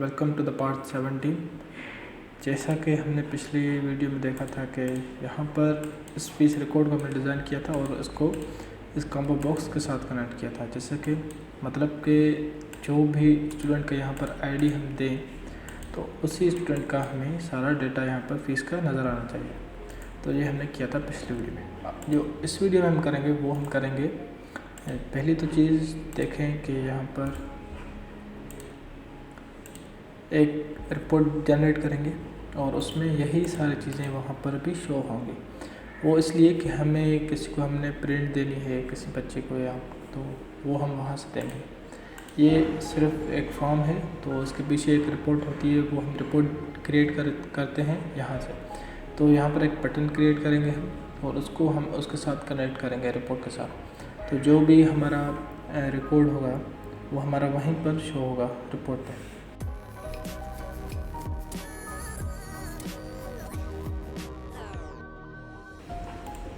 Welcome to the part 17। जैसा कि हमने पिछली वीडियो में देखा था कि यहाँ पर इस फीस रिकॉर्ड को हमने डिज़ाइन किया था और इसको इस कॉम्बो बॉक्स के साथ कनेक्ट किया था। जैसे कि मतलब कि जो भी स्टूडेंट का यहाँ पर आईडी हम दें तो उसी स्टूडेंट का हमें सारा डेटा यहाँ पर फीस का नज़र आना चाहिए। तो ये हमने किया था पिछली वीडियो में। जो इस वीडियो में हम करेंगे वो हम करेंगे, पहली तो चीज़ देखें कि यहाँ पर एक रिपोर्ट जनरेट करेंगे और उसमें यही सारी चीज़ें वहाँ पर भी शो होंगी। वो इसलिए कि हमें किसी को हमने प्रिंट देनी है किसी बच्चे को, या तो वो हम वहाँ से देंगे। ये सिर्फ एक फॉर्म है, तो उसके पीछे एक रिपोर्ट होती है, वो हम रिपोर्ट क्रिएट करते हैं यहाँ से। तो यहाँ पर एक बटन क्रिएट करेंगे हम और उसको हम उसके साथ कनेक्ट करेंगे रिपोर्ट के साथ। तो जो भी हमारा रिकॉर्ड होगा वो हमारा वहीं पर शो होगा रिपोर्ट पर।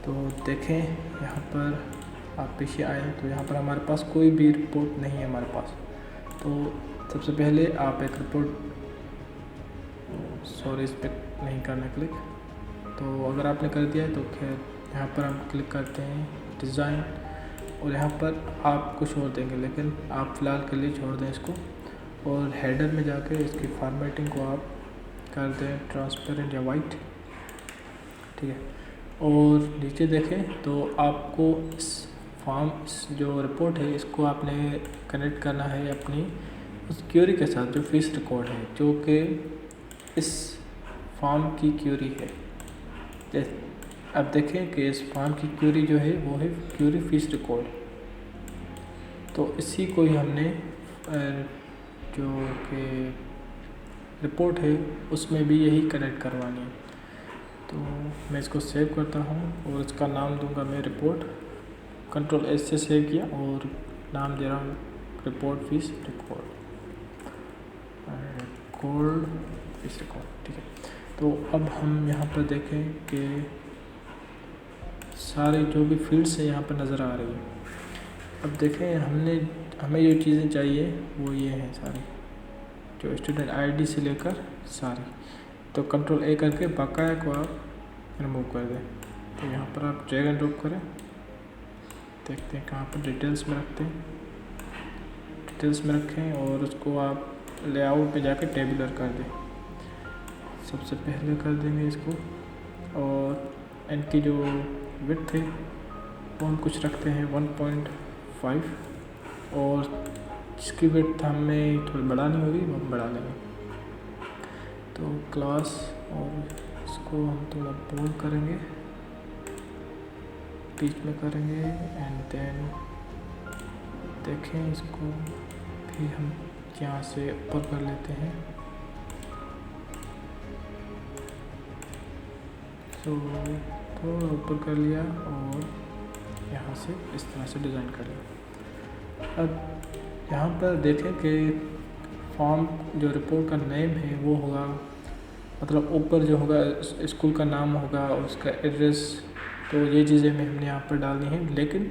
तो देखें यहाँ पर आप पीछे आए तो यहाँ पर हमारे पास कोई भी रिपोर्ट नहीं है हमारे पास। तो सबसे पहले आप एक रिपोर्ट, इस पर नहीं करना क्लिक। तो अगर आपने कर दिया है तो खैर यहाँ पर हम क्लिक करते हैं डिज़ाइन और यहाँ पर आप कुछ और देंगे, लेकिन आप फ़िलहाल के लिए छोड़ दें इसको। और हेडर में जाकर इसकी फॉर्मेटिंग को आप कर दें ट्रांसपेरेंट या वाइट, ठीक है। और नीचे देखें तो आपको इस फॉर्म, इस जो रिपोर्ट है इसको आपने कनेक्ट करना है अपनी उस क्यूरी के साथ जो फीस रिकॉर्ड है, जो कि इस फॉर्म की क्यूरी है। अब देखें कि इस फॉर्म की क्यूरी जो है वो है क्यूरी फीस रिकॉर्ड। तो इसी को ही हमने जो कि रिपोर्ट है उसमें भी यही कनेक्ट करवानी है। तो मैं इसको सेव करता हूँ और इसका नाम दूंगा मैं रिपोर्ट। कंट्रोल एस से सेव किया और नाम दे रहा हूँ report fees record, fees record, ठीक है। तो अब हम यहाँ पर देखें कि सारे जो भी फील्ड्स हैं यहाँ पर नज़र आ रही है। अब देखें हमें जो चीज़ें चाहिए वो ये हैं सारी, जो स्टूडेंट आईडी से लेकर सारी। तो कंट्रोल ए करके बकाया को आप रिमूव कर दें। तो यहाँ पर आप ड्रैग एंड ड्रॉप करें, देखते हैं कहाँ पर डिटेल्स में रखते हैं, डिटेल्स में रखें और उसको आप लेआउट पे जाकर टेबुलर कर दें। सबसे पहले कर देंगे इसको, और इनकी जो विड्थ है वो हम कुछ रखते हैं 1.5 और जिसकी विड्थ हमें थोड़ी बढ़ानी होगी वो हम बढ़ा लेंगे। तो क्लास, और इसको हम थोड़ा बोल्ड करेंगे, बीच में करेंगे एंड देन देखें इसको भी हम यहाँ से ऊपर कर लेते हैं। तो थोड़ा ऊपर कर लिया और यहाँ से इस तरह से डिज़ाइन कर लिया। अब यहाँ पर देखें कि फॉर्म जो रिपोर्ट का नेम है वो होगा, मतलब ऊपर जो होगा स्कूल का नाम होगा, उसका एड्रेस। तो ये चीज़ें में हमने यहाँ पर डालनी है, लेकिन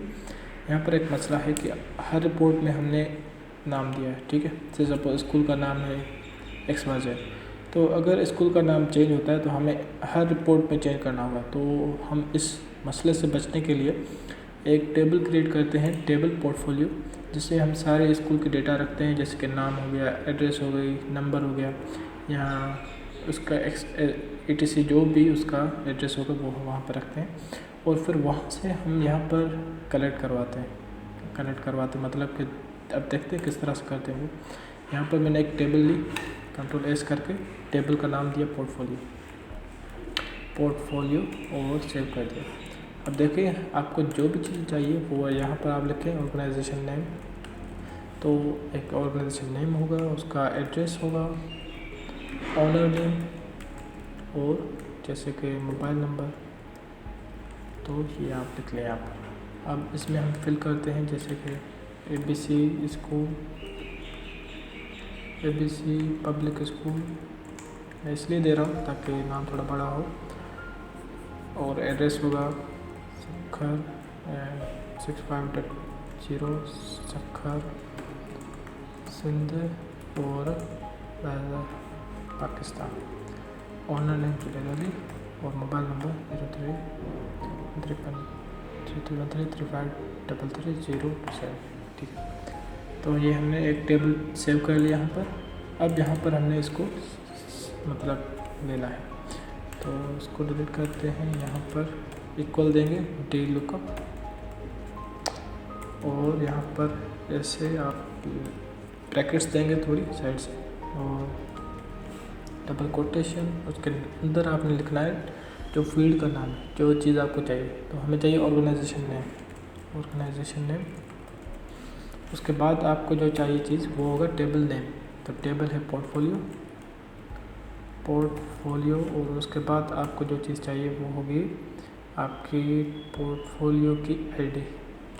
यहाँ पर एक मसला है कि हर रिपोर्ट में हमने नाम दिया है, ठीक है। जैसे सपोज स्कूल का नाम है XYZ, तो अगर स्कूल का नाम चेंज होता है तो हमें हर रिपोर्ट में चेंज करना होगा। तो हम इस मसले से बचने के लिए एक टेबल क्रिएट करते हैं, टेबल पोर्टफोलियो, जिससे हम सारे स्कूल के डेटा रखते हैं, जैसे कि नाम हो गया, एड्रेस हो गई, नंबर हो गया, यहाँ उसका ETC जो भी उसका एड्रेस होगा वो वहाँ पर रखते हैं। और फिर वहाँ से हम यहाँ पर कनेक्ट करवाते मतलब कि अब देखते हैं किस तरह से करते हैं वो। यहाँ पर मैंने एक टेबल ली, कंट्रोल एस करके टेबल का नाम दिया पोर्टफोलियो और सेव कर दिया। अब देखिए आपको जो भी चीज़ चाहिए वो यहाँ पर आप लिखें ऑर्गेनाइजेशन नेम। तो एक ऑर्गेनाइजेशन नेम होगा, उसका एड्रेस होगा, ऑनर नेम और जैसे कि मोबाइल नंबर, तो ये आप लिख लें आप। अब इसमें हम फिल करते हैं जैसे कि ABC school, ABC public school, मैं इसलिए दे रहा हूँ ताकि नाम थोड़ा बड़ा हो। और एड्रेस होगा सखर 65.0 सखर सिंध और पाकिस्तान, ऑनर नेम चिलेगली और मोबाइल नंबर 0353133533 ठीक है। तो ये हमने एक टेबल सेव कर लिया यहाँ पर। अब यहाँ पर हमने इसको मतलब लेना है, तो इसको डिलीट करते हैं। यहाँ पर इक्वल देंगे डी लुकअप और यहाँ पर ऐसे आप ब्रैकेट्स देंगे थोड़ी साइड से और डबल कोटेशन, उसके अंदर आपने लिखना है जो फील्ड का नाम है, जो चीज़ आपको चाहिए। तो हमें चाहिए ऑर्गेनाइजेशन नेम। उसके बाद आपको जो चाहिए चीज़ वो होगा टेबल नेम। तो टेबल है पोर्टफोलियो और उसके बाद आपको जो चीज़ चाहिए वो होगी आपकी पोर्टफोलियो की आईडी,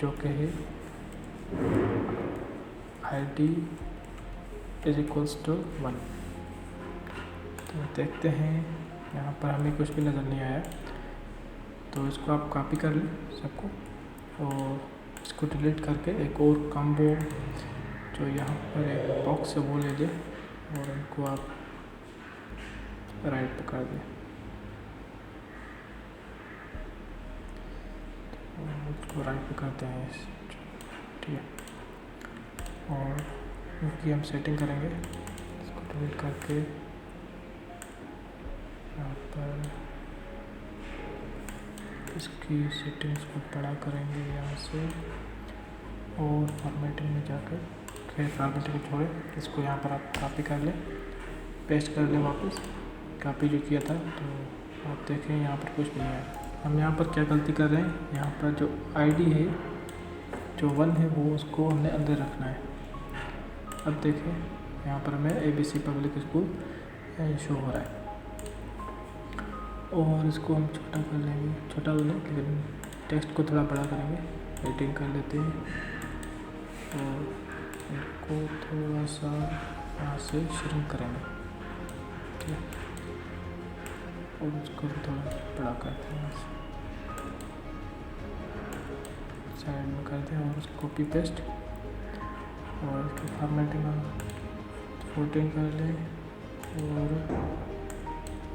जो कि है ID = 1। तो देखते हैं यहाँ पर हमें कुछ भी नज़र नहीं आया, तो इसको आप कॉपी कर लें सबको और इसको डिलीट करके एक और कॉम्बो जो यहाँ पर एक बॉक्स है वो ले लें और इनको आप राइट पे कर दें। तो इसको राइट पे करते हैं ठीक है, और इनकी हम सेटिंग करेंगे। इसको डिलीट करके यहाँ पर इसकी सेटिंग्स को बड़ा करेंगे यहाँ से और फॉर्मेटिंग में जाकर फिर फॉर्मेटिंग छोड़े इसको यहाँ पर आप कॉपी कर लें, पेस्ट कर लें वापस कॉपी जो किया था। तो आप देखें यहाँ पर कुछ नहीं है। हम यहाँ पर क्या गलती कर रहे हैं, यहाँ पर जो ID है जो 1 है वो उसको हमने अंदर रखना है। अब देखें यहाँ पर हमें ABC पब्लिक स्कूल शो हो रहा है और इसको हम छोटा कर लेंगे, छोटा बोलें लेकिन टेक्स्ट को थोड़ा बड़ा करेंगे, एडिटिंग कर लेते हैं और इनको थोड़ा सा यहाँ से श्रिंक करेंगे ठीक है, और उसको थोड़ा बड़ा करते हैं, साइड में करते हैं और उसको कॉपी पेस्ट और उसकी फॉर्मेटिंग 14 कर लें और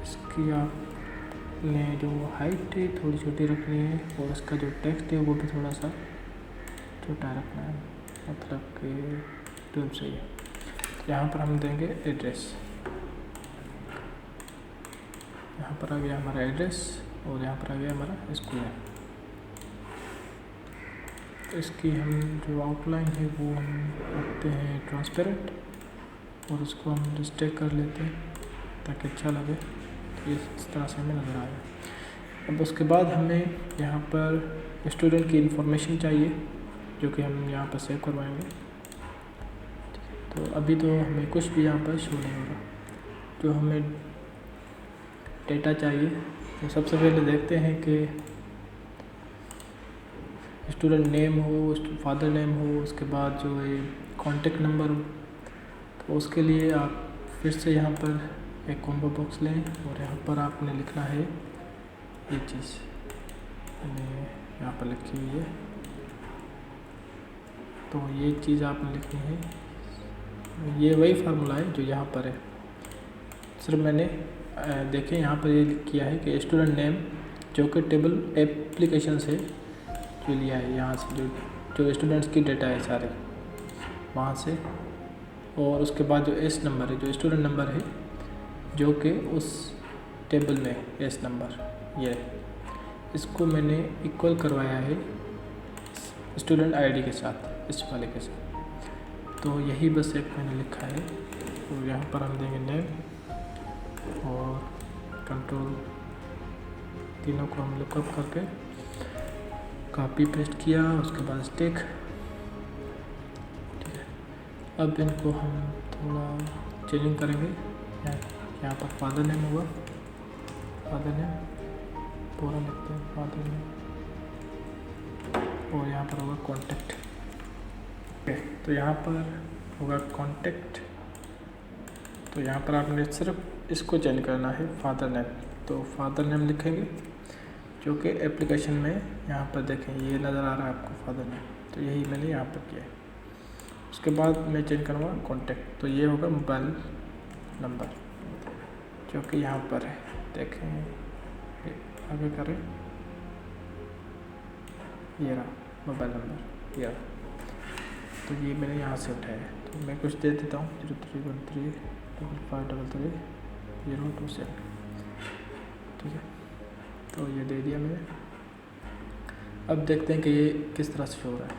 इसकी आपने जो हाइट है थोड़ी छोटी रखनी है और इसका जो टेक्स्ट है वो भी थोड़ा सा छोटा रखना है, मतलब कि 12 से ही। यहाँ पर हम देंगे एड्रेस, यहाँ पर आ गया हमारा एड्रेस और यहाँ पर आ गया हमारा स्कूल है। तो इसकी हम जो आउटलाइन है वो हम रखते हैं ट्रांसपेरेंट और उसको हम डिस्टेक कर लेते हैं ताकि अच्छा लगे, तो इस तरह से हमें नज़र आए। अब उसके बाद हमें यहाँ पर स्टूडेंट की इंफॉर्मेशन चाहिए जो कि हम यहाँ पर सेव करवाएंगे। तो अभी तो हमें कुछ भी यहाँ पर शो नहीं होगा, जो हमें डेटा चाहिए। तो सबसे पहले देखते हैं कि स्टूडेंट नेम हो, फादर नेम हो, उसके बाद जो है कॉन्टेक्ट नंबर हो। तो उसके लिए आप फिर से यहाँ पर एक कॉम्बो बॉक्स लें और यहाँ पर आपने लिखना है ये चीज़, मैंने यहाँ पर लिखी हुई है। तो ये चीज़ आपने लिखनी है, ये वही फार्मूला है जो यहाँ पर है, सिर्फ मैंने देखें यहाँ पर ये किया है कि स्टूडेंट नेम जो कि टेबल एप्लीकेशन से जो लिया है, यहाँ से जो स्टूडेंट्स की डेटा है सारे वहाँ से, और उसके बाद जो एस नंबर है, जो स्टूडेंट नंबर है जो कि उस टेबल में एस नंबर ये इसको मैंने इक्वल करवाया है स्टूडेंट आईडी के साथ, इस वाले के साथ। तो यही बस एक मैंने लिखा है। तो यहाँ पर हम देंगे नेम और कंट्रोल, तीनों को हम लुकअप करके कॉपी पेस्ट किया, उसके बाद स्टिक ठीक है। अब इनको हम थोड़ा चेंजिंग करेंगे। यहाँ पर फादर नेम होगा, फादर नेम पूरा लिखते हैं फादर नेम, और यहाँ पर होगा कॉन्टेक्ट। तो यहाँ पर होगा कॉन्टेक्ट, तो यहाँ पर आपने सिर्फ इसको चेंज करना है फादर नेम। तो फादर नेम लिखेंगे जो कि एप्लीकेशन में यहाँ पर देखें ये नज़र आ रहा है आपको फादर नेम, तो यही मैंने यहाँ पर किया है। उसके बाद मैं चेंज करूँगा कॉन्टेक्ट, तो ये होगा मोबाइल नंबर। जो कि यहाँ पर है। देखें, आगे करें, ये रहा मोबाइल नंबर, ये रहा। तो ये मैंने यहाँ से उठाया है, तो मैं कुछ दे देता हूँ 03135533 ठीक है। तो ये दे दिया मैंने। अब देखते हैं कि ये किस तरह से शो हो रहा है।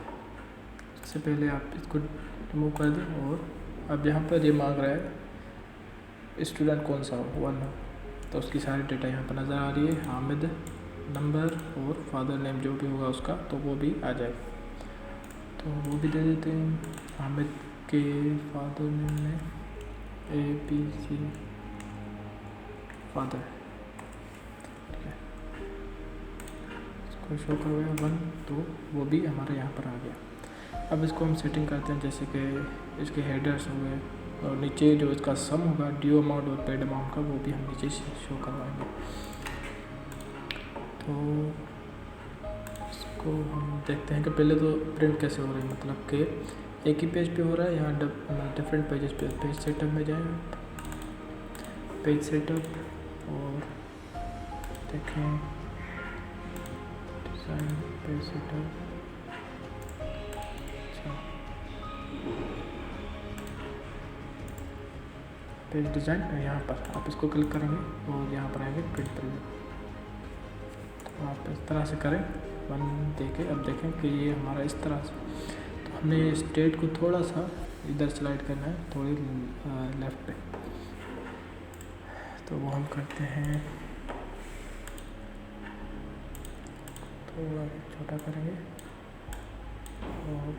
सबसे पहले आप इसको रिमूव कर दें, और अब यहाँ पर ये मांग रहा है स्टूडेंट कौन सा हो, 1 हो, तो उसकी सारी डेटा यहाँ पर नज़र आ रही है। हामिद नंबर और फादर नेम जो भी होगा उसका, तो वो भी आ जाएगा। तो वो भी दे देते हैं। हामिद के फादर नेम में ABC फादर, ठीक है, इसको शो करवाया 1, तो वो भी हमारे यहाँ पर आ गया। अब इसको हम सेटिंग करते हैं, जैसे कि इसके हेडर्स हो गए, और नीचे जो इसका सम होगा ड्यू अमाउंट और पेड अमाउंट का, वो भी हम नीचे शो करवाएंगे। तो इसको हम देखते हैं कि पहले तो प्रिंट कैसे हो रही है, मतलब कि एक ही पेज पे हो रहा है, यहाँ डिफरेंट पेजेस पे। पेज सेटअप में जाएं, पेज सेटअप, और देखें डिज़ाइन, पेज सेटअप, अच्छा पेज डिज़ाइन, यहाँ पर आप इसको क्लिक करेंगे और यहाँ पर आएंगे प्रिंट प्रीव्यू। तो आप इस तरह से करें 1 देके। अब देखें कि ये हमारा इस तरह से, तो हमने स्टेट को थोड़ा सा इधर स्लाइड करना है, थोड़ी लेफ़्ट पे, तो वो हम करते हैं, थोड़ा छोटा करेंगे, और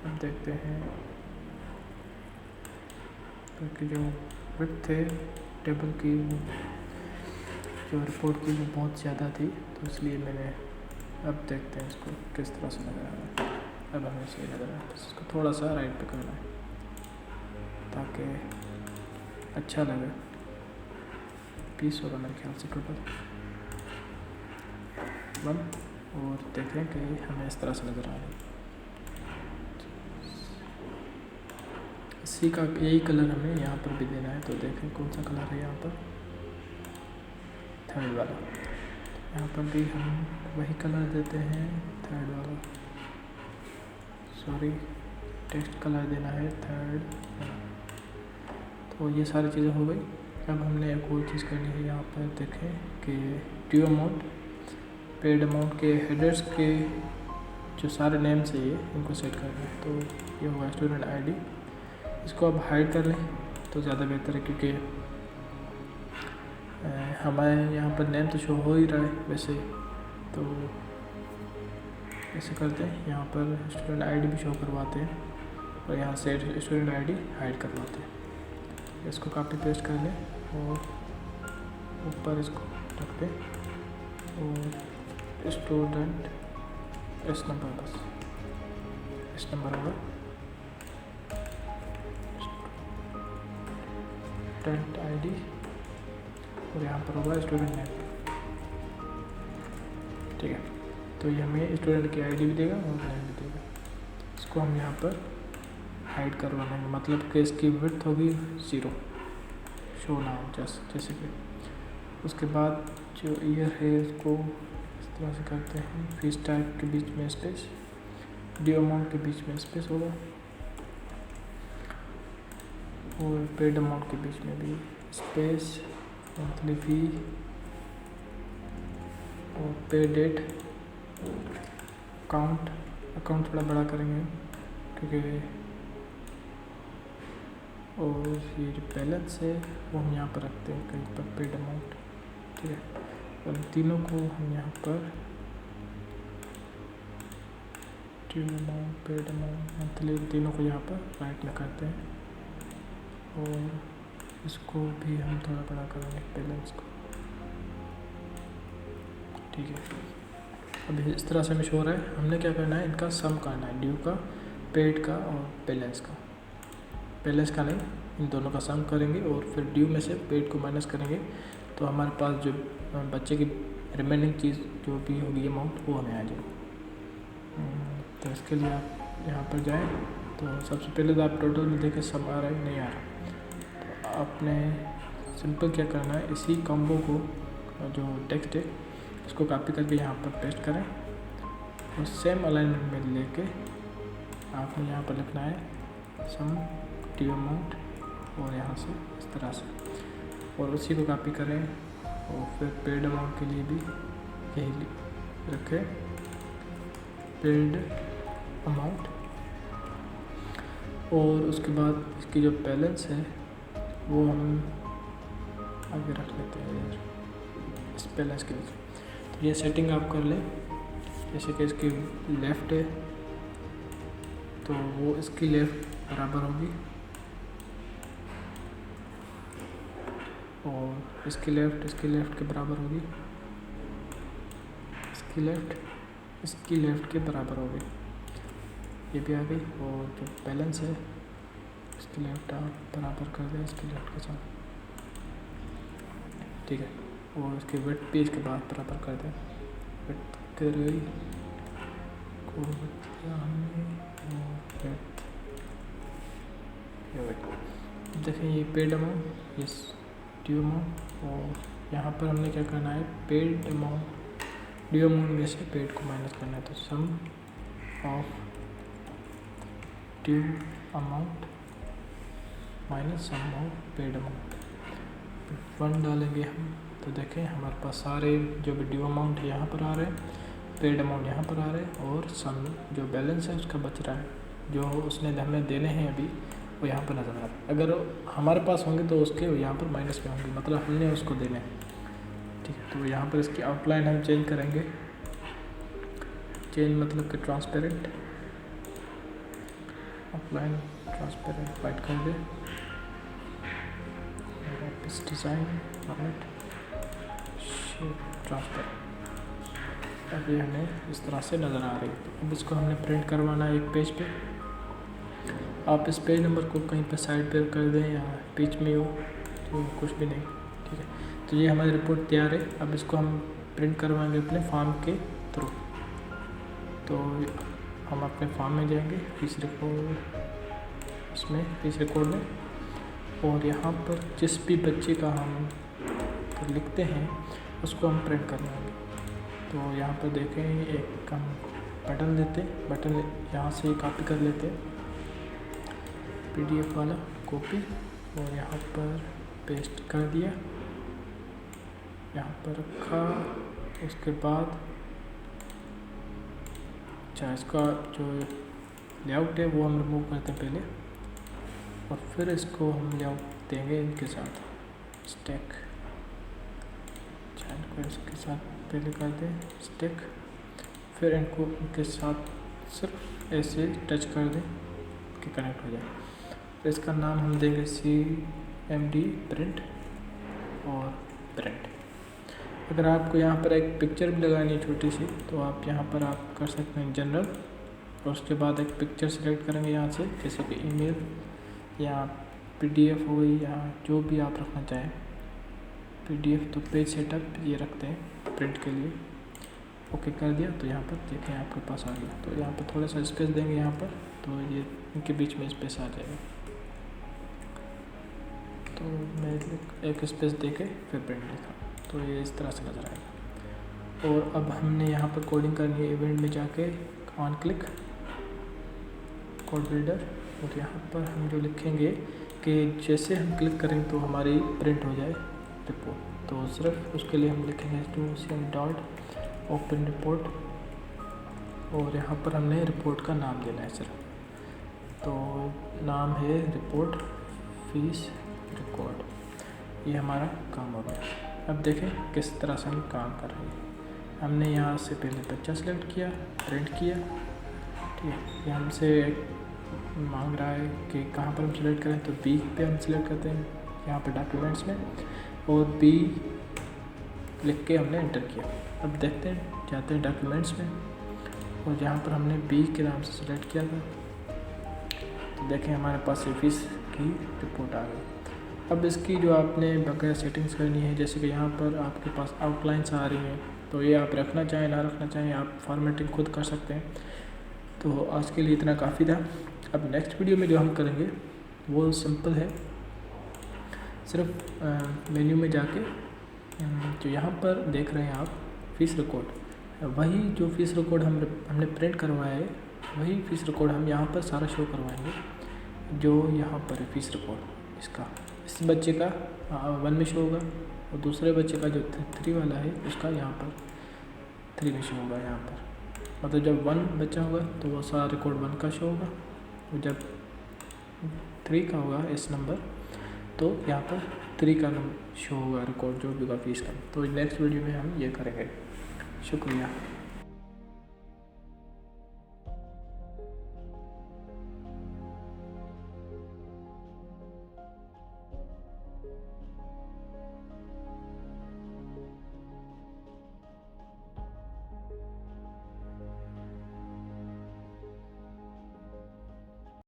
अब देखते हैं क्योंकि जो विड्थ थे टेबल की, जो रिपोर्ट की, वो बहुत ज़्यादा थी, तो इसलिए मैंने, अब देखते हैं इसको किस तरह से नज़र आ रहा है। अब हमें सही नज़र आ रहा है, तो इसको थोड़ा सा राइट पे करना है ताकि अच्छा लगे। 20 होगा मेरे ख्याल से टोटल 1, और देखें कि हमें इस तरह से नज़र आ रहा है। इसी का यही कलर हमें यहाँ पर भी देना है, तो देखें कौन सा कलर है यहाँ पर, 3rd वाला। यहाँ पर भी हम वही कलर देते हैं, 3rd वाला, सॉरी टेक्स्ट कलर देना है 3rd वाला। तो ये सारी चीज़ें हो गई। अब हमने एक और चीज़ करनी है, यहाँ पर देखें कि ड्यू अमाउंट, पेड अमाउंट के हेडर्स के जो सारे नेम्स है ये, इनको सेट करना है। तो ये होगा स्टूडेंट ID, इसको अब हाइड कर लें तो ज़्यादा बेहतर है, क्योंकि हमारे यहाँ पर नेम तो शो हो ही रहा है वैसे। तो ऐसे करते हैं, यहाँ पर स्टूडेंट ID भी शो करवाते हैं, और यहाँ से स्टूडेंट ID हाइड करवाते हैं। इसको कॉपी पेस्ट कर लें और ऊपर इसको रख दें, और स्टूडेंट S नंबर, बस S नंबर होगा, स्टूडेंट ID, और यहाँ पर होगा स्टूडेंट नेम, ठीक है। तो ये हमें स्टूडेंट की ID भी देगा और नेम भी देगा। इसको हम यहाँ पर हाइड करवा लेंगे, मतलब कि इसकी विड्थ होगी 0, शो ना हो, जैसे कि। उसके बाद जो ईयर है इसको इस तरह से करते हैं, फीस टाइप के बीच में स्पेस, ड्यू अमाउंट के बीच में स्पेस होगा, और पेड अमाउंट के बीच में भी स्पेस, मंथली फ़ी और पे डेट, अकाउंट थोड़ा बड़ा करेंगे क्योंकि, और ये जो बैलेंस है वो हम यहाँ पर रखते हैं कहीं पर, पेड अमाउंट, ठीक है। और तीनों को हम यहाँ पर due amount, paid amount, monthly, तीनों को यहाँ पर राइट में करते हैं, और इसको भी हम थोड़ा बड़ा करेंगे बैलेंस को, ठीक है। अभी इस तरह से हमें शो हो रहा है। हमने क्या करना है, इनका सम करना है, ड्यू का, पेड का और बैलेंस का। बैलेंस का नहीं, इन दोनों का सम करेंगे और फिर ड्यू में से पेड को माइनस करेंगे, तो हमारे पास जो बच्चे की रिमेनिंग चीज़ जो भी होगी अमाउंट, वो हमें आ जाएगी। तो इसके लिए आप यहाँ पर जाएँ तो सबसे पहले तो आप टोटल में देखें सब आ रहा है नहीं आ रहा, तो आपने सिंपल क्या करना है, इसी कॉम्बो को जो टेक्स्ट है इसको कॉपी करके यहाँ पर पेस्ट करें और सेम अलाइनमेंट में लेके आपने यहाँ पर लिखना है सम ड्यू अमाउंट और यहाँ से इस तरह से, और उसी को कॉपी करें और फिर पेड अमाउंट के लिए भी यही रखें पेड अमाउंट, और उसके बाद इसकी जो बैलेंस है वो हम आगे रख लेते हैं यार इस बैलेंस के नीचे। तो ये सेटिंग आप कर लें, जैसे कि इसकी लेफ़्ट है तो वो इसकी लेफ़्ट बराबर होगी और इसकी लेफ़्ट के बराबर होगी, इसकी लेफ़्ट के बराबर होगी, ये भी आ गई। और जो बैलेंस है इसकी लेफ़्ट आप बराबर कर दें इसकी लेफ़्ट के साथ, ठीक है। और इसके विड्थ भी इसके बाद बराबर कर दें, विड्थ कर गई को देखें ये paid amount, yes due amount, और यहाँ पर हमने क्या करना है पेड अमाउंट, ड्यू अमाउंट में से पेड को माइनस करना है, तो sum of due amount minus sum of paid amount 1 डालेंगे हम, तो देखें हमारे पास सारे जो भी ड्यू अमाउंट है यहाँ पर आ रहे हैं, पेड अमाउंट यहाँ पर आ रहे हैं, और सम जो बैलेंस है उसका बच रहा है, जो उसने हमें देने हैं अभी वो यहाँ पर नज़र आ रहा है। अगर हमारे पास होंगे तो उसके यहाँ पर माइनस में होंगे, मतलब हमने उसको देने हैं, ठीक है। तो यहाँ पर इसकी आउटलाइन हम चेंज करेंगे, चेंज मतलब कि ट्रांसपेरेंट, आउटलाइन ट्रांसपेरेंट वाइट कर दे, वापस डिज़ाइन फॉर्मेट शेप ट्रांसपेरेंट, अब ये हमें इस तरह से नज़र आ रही है। अब इसको हमने प्रिंट करवाना है एक पेज पे, आप इस पेज नंबर को कहीं पे साइड पे कर दें या बीच में हो तो कुछ भी नहीं, ठीक है। तो ये हमारी रिपोर्ट तैयार है, अब इसको हम प्रिंट करवाएंगे अपने फॉर्म के थ्रू। तो हम अपने फॉर्म में जाएंगे फीस रिकॉर्ड, इसमें फीस रिकॉर्ड में, और यहाँ पर जिस भी बच्चे का हम लिखते हैं उसको हम प्रिंट करवाएंगे। तो यहाँ पर देखें एक हम बटन देते, बटन यहाँ से कॉपी कर लेते PDF वाला कॉपी, और यहाँ पर पेस्ट कर दिया, यहाँ पर रखा, उसके बाद अच्छा इसका जो लेआउट है वो हम रिमूव करते हैं पहले, और फिर इसको हम लेआउट देंगे इनके साथ स्टैक, इनको इसके साथ पहले कर दें स्टैक, फिर इनको इनके साथ सिर्फ ऐसे टच कर दें कि कनेक्ट हो जाए। इसका नाम हम देंगे CMD प्रिंट और प्रिंट। अगर आपको यहाँ पर एक पिक्चर भी लगानी है छोटी सी, तो आप यहाँ पर आप कर सकते हैं जनरल, और उसके बाद एक पिक्चर सेलेक्ट करेंगे यहाँ से, जैसे कि ईमेल या PDF हो गई या जो भी आप रखना चाहें। PDF तो पेज सेटअप ये रखते हैं प्रिंट के लिए, ओके कर दिया, तो यहाँ पर देखें आपके पास आ गया। तो यहाँ पर थोड़ा सा स्पेस देंगे यहाँ पर, तो ये इनके बीच में स्पेस आ जाएगा, तो मैं एक स्पेस दे के फिर प्रिंट लिखा, तो ये इस तरह से नज़र आएगा। और अब हमने यहाँ पर कोडिंग करनी है, इवेंट में जाके ऑन क्लिक कोड बिल्डर, और यहाँ पर हम जो लिखेंगे कि जैसे हम क्लिक करें तो हमारी प्रिंट हो जाए रिपोर्ट, तो सिर्फ उसके लिए हम लिखेंगे HTML ओपन रिपोर्ट, और यहाँ पर हमने रिपोर्ट का नाम देना है सिर्फ, तो नाम है रिपोर्ट फीस रिकॉर्ड। ये हमारा काम हो गया। अब देखें किस तरह से हम काम कर रहे हैं। हमने यहाँ से पहले बच्चा सेलेक्ट किया, प्रिंट किया, ठीक है। ये हमसे मांग रहा है कि कहाँ पर हम सिलेक्ट करें, तो बी पे हम सिलेक्ट करते हैं यहाँ पे डॉक्यूमेंट्स में, और बी लिख के हमने एंटर किया। अब देखते हैं, जाते हैं डॉक्यूमेंट्स में, और जहाँ पर हमने बी के नाम से सिलेक्ट किया था, तो देखें हमारे पास फीस की रिपोर्ट आ गई। अब इसकी जो आपने बकाया सेटिंग्स करनी है, जैसे कि यहाँ पर आपके पास आउटलाइंस आ रही हैं, तो ये आप रखना चाहें ना रखना चाहें, आप फॉर्मेटिंग खुद कर सकते हैं। तो आज के लिए इतना काफ़ी था। अब नेक्स्ट वीडियो में जो हम करेंगे वो सिंपल है, सिर्फ मेन्यू में जाके जो यहाँ पर देख रहे हैं आप फीस रिकॉर्ड, वही जो फीस रिकॉर्ड हमने प्रिंट करवाया है वही फीस रिकॉर्ड हम यहाँ पर सारा शो करवाएंगे। जो यहाँ पर है फीस रिकॉर्ड इसका, इस बच्चे का 1 में शो होगा और दूसरे बच्चे का जो 3 वाला है उसका यहाँ पर 3 में शो होगा। यहाँ पर मतलब जब 1 बच्चा होगा तो वो सारा रिकॉर्ड 1 का शो होगा, और जब 3 का होगा इस नंबर तो यहाँ पर 3 का नंबर शो होगा रिकॉर्ड जो भी होगा फीस का। तो नेक्स्ट वीडियो में हम ये करेंगे। शुक्रिया।